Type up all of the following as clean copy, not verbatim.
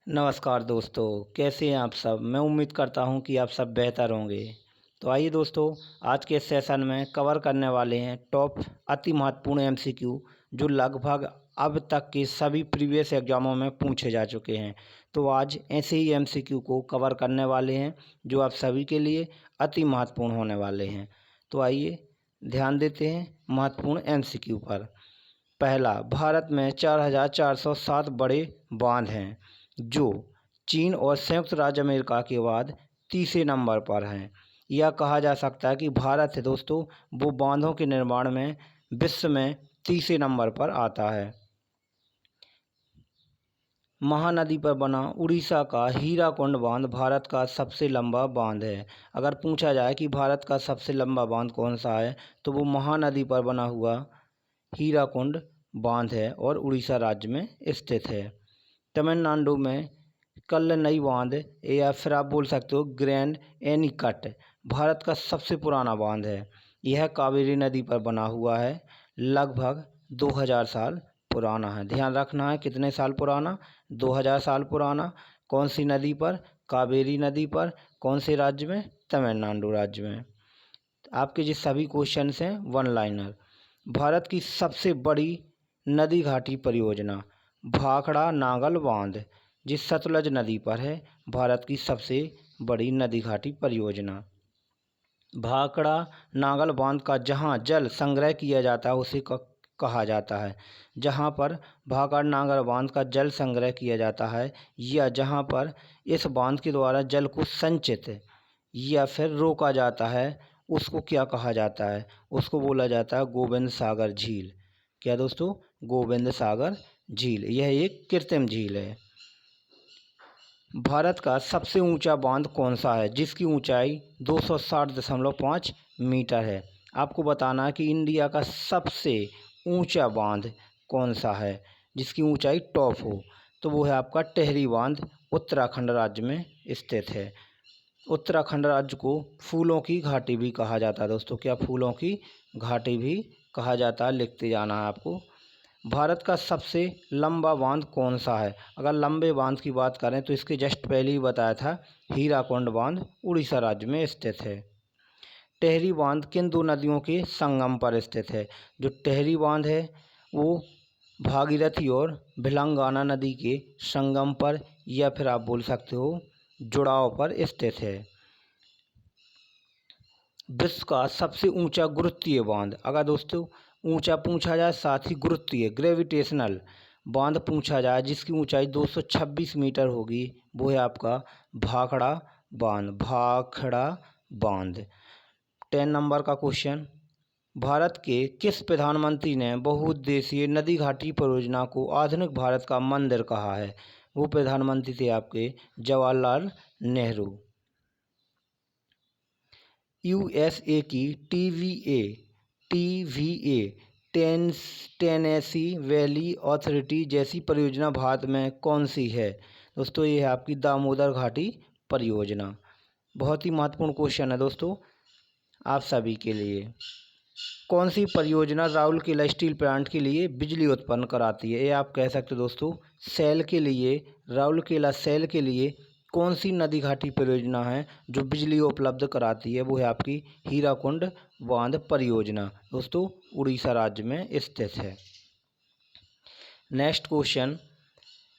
नमस्कार दोस्तों, कैसे हैं आप सब। मैं उम्मीद करता हूं कि आप सब बेहतर होंगे। तो आइए दोस्तों, आज के सेशन में कवर करने वाले हैं टॉप अति महत्वपूर्ण एमसीक्यू जो लगभग अब तक के सभी प्रीवियस एग्जामों में पूछे जा चुके हैं। तो आज ऐसे ही एमसीक्यू को कवर करने वाले हैं जो आप सभी के लिए अति महत्वपूर्ण होने वाले हैं। तो आइए ध्यान देते हैं महत्वपूर्ण एमसीक्यू पर। पहला, भारत में 4,407 बड़े बांध हैं जो चीन और संयुक्त राज्य अमेरिका के बाद तीसरे नंबर पर हैं। यह कहा जा सकता है कि भारत है दोस्तों वो बांधों के निर्माण में विश्व में तीसरे नंबर पर आता है। महानदी पर बना उड़ीसा का हीराकुंड बांध भारत का सबसे लंबा बांध है। अगर पूछा जाए कि भारत का सबसे लंबा बांध कौन सा है तो वो महानदी पर बना हुआ हीराकुंड बांध है और उड़ीसा राज्य में स्थित है। तमिलनाडु में कल्लनई बांध या फिर आप बोल सकते हो ग्रैंड एनीकट भारत का सबसे पुराना बांध है। यह कावेरी नदी पर बना हुआ है, लगभग 2000 साल पुराना है। ध्यान रखना है कितने साल पुराना, 2000 साल पुराना। कौन सी नदी पर? कावेरी नदी पर। कौन से राज्य में? तमिलनाडु राज्य में। आपके जो सभी क्वेश्चंस हैं वन लाइनर। भारत की सबसे बड़ी नदी घाटी परियोजना भाखड़ा नागल बांध जिस सतलज नदी पर है, भारत की सबसे बड़ी नदी घाटी परियोजना। भाखड़ा नागल बांध का जहां जल संग्रह किया जाता है उसे कहा जाता है। जहां पर भाखड़ा नागल बांध का जल संग्रह किया जाता है या जहां पर इस बांध के द्वारा जल को संचित या फिर रोका जाता है उसको क्या कहा जाता है? उसको बोला जाता है गोविंद सागर झील। क्या दोस्तों? गोविंद सागर झील। यह एक कृत्रिम झील है। भारत का सबसे ऊंचा बांध कौन सा है जिसकी ऊंचाई 260.5 मीटर है? आपको बताना है कि इंडिया का सबसे ऊंचा बांध कौन सा है जिसकी ऊंचाई टॉप हो। तो वो है आपका टिहरी बांध, उत्तराखंड राज्य में स्थित है। उत्तराखंड राज्य को फूलों की घाटी भी कहा जाता है दोस्तों। क्या फूलों की घाटी भी कहा जाता है? लिखते जाना है आपको। भारत का सबसे लंबा बांध कौन सा है? अगर लंबे बांध की बात करें तो इसके जस्ट पहले ही बताया था, हीराकुंड बांध उड़ीसा राज्य में स्थित है। टिहरी बांध किन दो नदियों के संगम पर स्थित है? जो टिहरी बांध है वो भागीरथी और भिलंगाना नदी के संगम पर या फिर आप बोल सकते हो जुड़ाव पर स्थित है। विश्व का सबसे ऊंचा गुरुत्वीय बांध, अगर दोस्तों ऊंचा पूछा जाए साथ ही गुरुत्वीय ग्रेविटेशनल बांध पूछा जाए जिसकी ऊंचाई 226 मीटर होगी, वो है आपका भाखड़ा बांध। भाखड़ा बांध। 10 नंबर का क्वेश्चन। भारत के किस प्रधानमंत्री ने बहुउद्देशीय नदी घाटी परियोजना को आधुनिक भारत का मंदिर कहा है? वो प्रधानमंत्री थे आपके जवाहरलाल नेहरू। यूएसए की टीवीए टेनेसी वैली अथॉरिटी जैसी परियोजना भारत में कौन सी है? दोस्तों ये है आपकी दामोदर घाटी परियोजना। बहुत ही महत्वपूर्ण क्वेश्चन है दोस्तों आप सभी के लिए। कौन सी परियोजना राउरकेला स्टील प्लांट के लिए बिजली उत्पन्न कराती है? ये आप कह सकते हो दोस्तों सेल के लिए, राउरकेला सेल के लिए कौन सी नदी घाटी परियोजना है जो बिजली उपलब्ध कराती है? वो है आपकी हीराकुंड बांध परियोजना दोस्तों, उड़ीसा राज्य में स्थित है। Next question.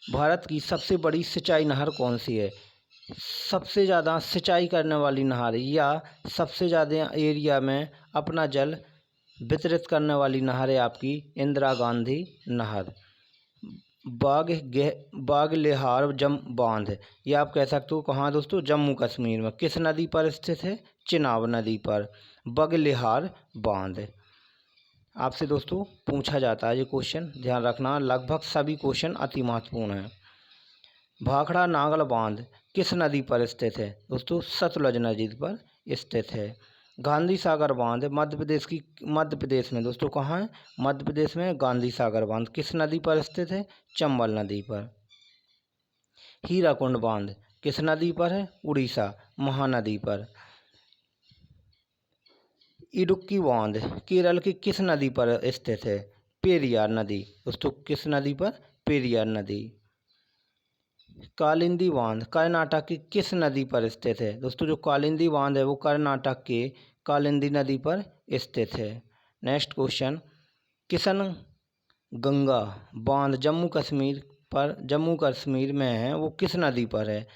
भारत की सबसे बड़ी सिंचाई नहर कौन सी है? सबसे ज़्यादा सिंचाई करने वाली नहर या सबसे ज़्यादा एरिया में अपना जल वितरित करने वाली नहर है आपकी इंदिरा गांधी नहर। बागलिहार बांध, ये आप कह सकते हो कहाँ दोस्तों? जम्मू कश्मीर में। किस नदी पर स्थित है? चिनाब नदी पर बागलिहार बांध। आपसे दोस्तों पूछा जाता है ये क्वेश्चन, ध्यान रखना लगभग सभी क्वेश्चन अति महत्वपूर्ण हैं। भाखड़ा नागल बांध किस नदी पर स्थित है? दोस्तों सतलज नदी पर स्थित है। गांधी सागर बांध मध्य प्रदेश में दोस्तों कहाँ है? मध्य प्रदेश में गांधी सागर बांध किस नदी पर स्थित है? चंबल नदी पर। हीराकुंड बांध किस नदी पर है? उड़ीसा महानदी पर। इडुक्की बांध केरल की किस नदी पर स्थित है? पेरियार नदी दोस्तों। किस नदी पर? पेरियार नदी। कालिंदी बांध कर्नाटक की किस नदी पर स्थित है? दोस्तों जो कालिंदी बांध है वो कर्नाटक के कालिंदी नदी पर स्थित है। नेक्स्ट क्वेश्चन, किशन गंगा बांध जम्मू कश्मीर में है, वो किस नदी पर है?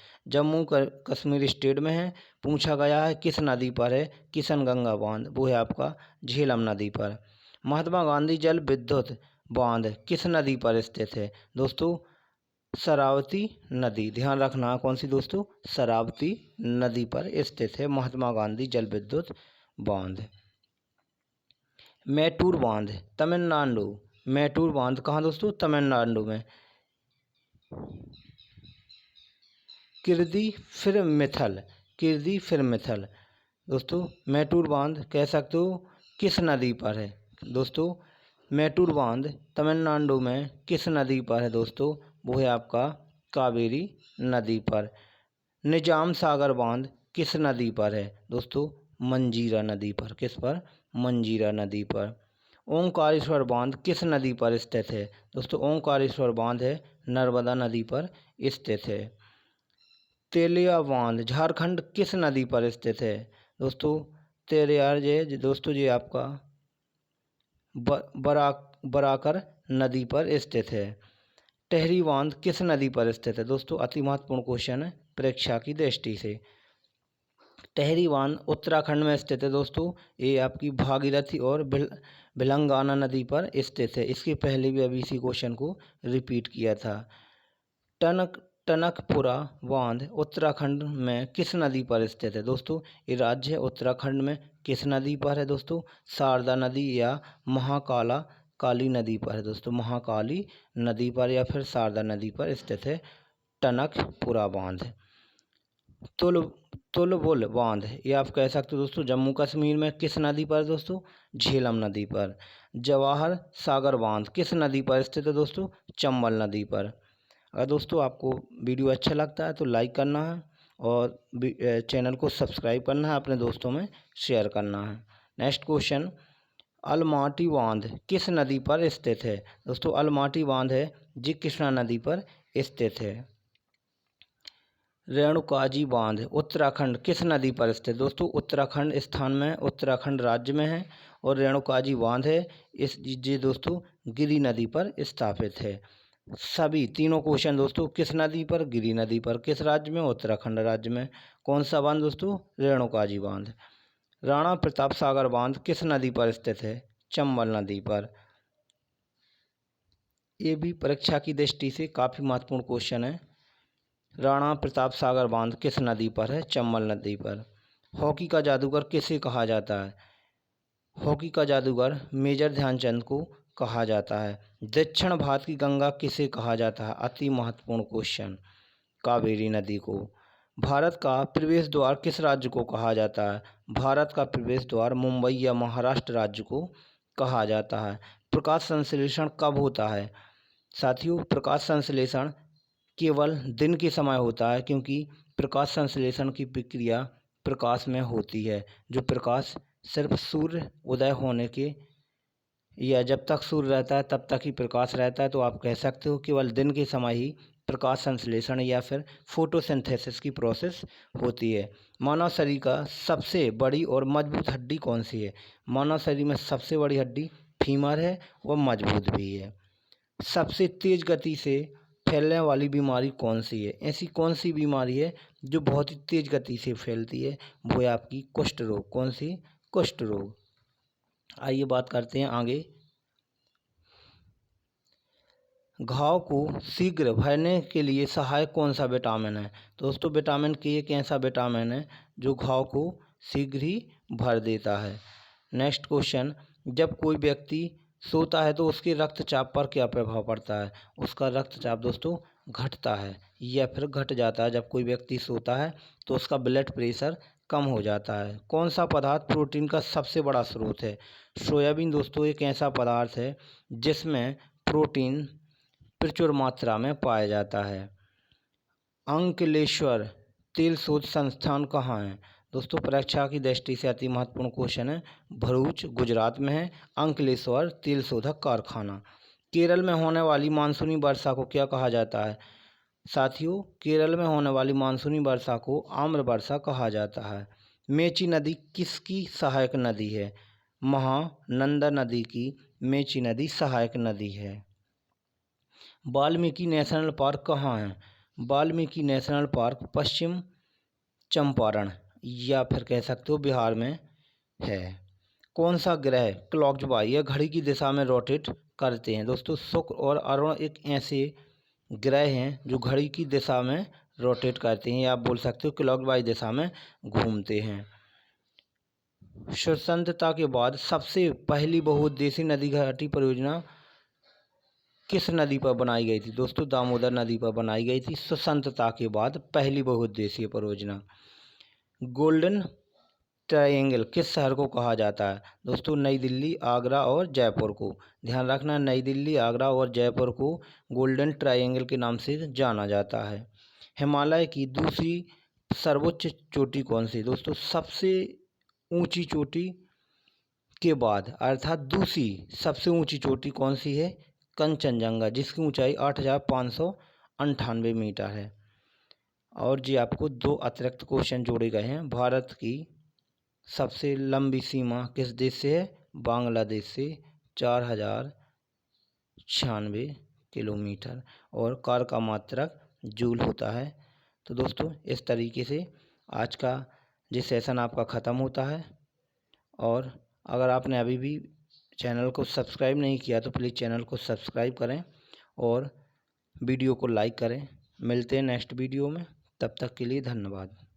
कश्मीर स्टेट में है। पूछा गया है किस नदी पर है किशन गंगा बांध, वो है आपका झेलम नदी पर। महात्मा गांधी जल विद्युत बांध किस नदी पर स्थित है? दोस्तों शरावती नदी, ध्यान रखना कौन सी दोस्तों, शरावती नदी पर स्थित है महात्मा गांधी जल विद्युत बांध। मैटूर बांध तमिलनाडु, मैटूर बांध कहाँ दोस्तों, तमिलनाडु में। किरदी फिर मिथल दोस्तों मैटूर बांध कह सकते हो किस नदी पर है? दोस्तों मैटूर बांध तमिलनाडु में किस नदी पर है दोस्तों, वो है आपका कावेरी नदी पर। निजाम सागर बांध किस नदी पर है? दोस्तों मंजीरा नदी पर। किस पर? मंजीरा नदी पर। ओंकारेश्वर बांध किस नदी पर स्थित है? दोस्तों ओंकारेश्वर बांध है नर्मदा नदी पर स्थित है। तेलिया बांध झारखंड किस नदी पर स्थित है? दोस्तों तेलियार दोस्तों ये आपका बराकर नदी पर स्थित है। टेहरी बांध किस नदी पर स्थित है? दोस्तों अति महत्वपूर्ण क्वेश्चन है परीक्षा की दृष्टि से। टेहरी बांध उत्तराखंड में स्थित है दोस्तों, ये आपकी भागीरथी और भिलंगाना नदी पर स्थित है। इसके पहले भी अभी इसी क्वेश्चन को रिपीट किया था। टनकपुरा बांध उत्तराखंड में किस नदी पर स्थित है? दोस्तों ये राज्य है उत्तराखंड में किस नदी पर है? दोस्तों शारदा नदी या काली नदी पर है। दोस्तों महाकाली नदी पर या फिर शारदा नदी पर स्थित है टनकपुरा बांध। तुलबुल बांध ये आप कह सकते हो दोस्तों जम्मू कश्मीर में किस नदी पर? दोस्तों झेलम नदी पर। जवाहर सागर बांध किस नदी पर स्थित है? दोस्तों चंबल नदी पर। अगर दोस्तों आपको वीडियो अच्छा लगता है तो लाइक करना है और चैनल को सब्सक्राइब करना है, अपने दोस्तों में शेयर करना है। नेक्स्ट क्वेश्चन, अलमाटी बांध किस नदी पर स्थित है? दोस्तों अलमाटी बांध है जी कृष्णा नदी पर स्थित है। रेणुकाजी बांध उत्तराखंड किस नदी पर स्थित? दोस्तों उत्तराखंड स्थान में उत्तराखंड राज्य में है और रेणुकाजी बांध है ये दोस्तों गिरि नदी पर स्थापित है। सभी तीनों क्वेश्चन दोस्तों किस नदी पर? गिरि नदी पर। किस राज्य में? उत्तराखंड राज्य में। कौन सा बांध दोस्तों? रेणुकाजी बांध। राणा प्रताप सागर बांध किस नदी पर स्थित है? चंबल नदी पर। ये भी परीक्षा की दृष्टि से काफ़ी महत्वपूर्ण क्वेश्चन है। राणा प्रताप सागर बांध किस नदी पर है? चंबल नदी पर। हॉकी का जादूगर किसे कहा जाता है? हॉकी का जादूगर मेजर ध्यानचंद को कहा जाता है। दक्षिण भारत की गंगा किसे कहा जाता है? अति महत्वपूर्ण क्वेश्चन, कावेरी नदी को। भारत का प्रवेश द्वार किस राज्य को कहा जाता है? भारत का प्रवेश द्वार मुंबई या महाराष्ट्र राज्य को कहा जाता है। प्रकाश संश्लेषण कब होता है? साथियों प्रकाश संश्लेषण केवल दिन के समय होता है, क्योंकि प्रकाश संश्लेषण की प्रक्रिया प्रकाश में होती है। जो प्रकाश सिर्फ सूर्य उदय होने के या जब तक सूर्य रहता है तब तक ही प्रकाश रहता है, तो आप कह सकते हो केवल दिन के समय ही प्रकाश संश्लेषण या फिर फोटोसिंथेसिस की प्रोसेस होती है। मानव शरीर का सबसे बड़ी और मजबूत हड्डी कौन सी है? मानव शरीर में सबसे बड़ी हड्डी फीमर है, वह मजबूत भी है। सबसे तेज गति से फैलने वाली बीमारी कौन सी है? ऐसी कौन सी बीमारी है जो बहुत ही तेज गति से फैलती है? वो है आपकी कुष्ठ रोग। कौन सी? कुष्ठ रोग। आइए बात करते हैं आगे। घाव को शीघ्र भरने के लिए सहायक कौन सा विटामिन है? दोस्तों विटामिन के एक ऐसा विटामिन है जो घाव को शीघ्र ही भर देता है। नेक्स्ट क्वेश्चन, जब कोई व्यक्ति सोता है तो उसके रक्तचाप पर क्या प्रभाव पड़ता है? उसका रक्तचाप दोस्तों घटता है या फिर घट जाता है। जब कोई व्यक्ति सोता है तो उसका ब्लड प्रेशर कम हो जाता है। कौन सा पदार्थ प्रोटीन का सबसे बड़ा स्रोत है? सोयाबीन दोस्तों एक ऐसा पदार्थ है जिसमें प्रोटीन प्रचुर मात्रा में पाया जाता है। अंकलेश्वर तेल शोध संस्थान कहाँ है? दोस्तों परीक्षा की दृष्टि से अति महत्वपूर्ण क्वेश्चन है। भरूच गुजरात में है अंकलेश्वर तेल शोधक कारखाना। केरल में होने वाली मानसूनी वर्षा को क्या कहा जाता है? साथियों, केरल में होने वाली मानसूनी वर्षा को आम्र वर्षा कहा जाता है। मेची नदी किसकी सहायक नदी है? महानंदा नदी की मेची नदी सहायक नदी है। वाल्मीकि नेशनल पार्क कहाँ है? वाल्मीकि नेशनल पार्क पश्चिम चंपारण या फिर कह सकते हो बिहार में है। कौन सा ग्रह क्लॉकवाइज या घड़ी की दिशा में रोटेट करते हैं? दोस्तों, शुक्र और अरुण एक ऐसे ग्रह हैं जो घड़ी की दिशा में रोटेट करते हैं, या आप बोल सकते हो क्लॉकवाइज दिशा में घूमते हैं। स्वतंत्रता के बाद सबसे पहली बहुउद्देशीय नदी घाटी परियोजना किस नदी पर बनाई गई थी? दोस्तों, दामोदर नदी पर बनाई गई थी स्वतंत्रता के बाद पहली बहुउद्देशीय परियोजना। गोल्डन ट्रायंगल किस शहर को कहा जाता है? दोस्तों, नई दिल्ली, आगरा और जयपुर को। ध्यान रखना, नई दिल्ली, आगरा और जयपुर को गोल्डन ट्रायंगल के नाम से जाना जाता है। हिमालय की दूसरी सर्वोच्च चोटी कौन सी? दोस्तों, सबसे ऊंची चोटी के बाद अर्थात दूसरी सबसे ऊंची चोटी कौन सी है? कंचनजंगा, जिसकी ऊंचाई 8,598 मीटर है। और जी आपको दो अतिरिक्त क्वेश्चन जोड़े गए हैं। भारत की सबसे लंबी सीमा किस देश से है? बांग्लादेश से 4,096 किलोमीटर। और कार का मात्रक जूल होता है। तो दोस्तों, इस तरीके से आज का ये सेशन आपका ख़त्म होता है। और अगर आपने अभी भी चैनल को सब्सक्राइब नहीं किया तो प्लीज़ चैनल को सब्सक्राइब करें और वीडियो को लाइक करें। मिलते हैं नेक्स्ट वीडियो में, तब तक के लिए धन्यवाद।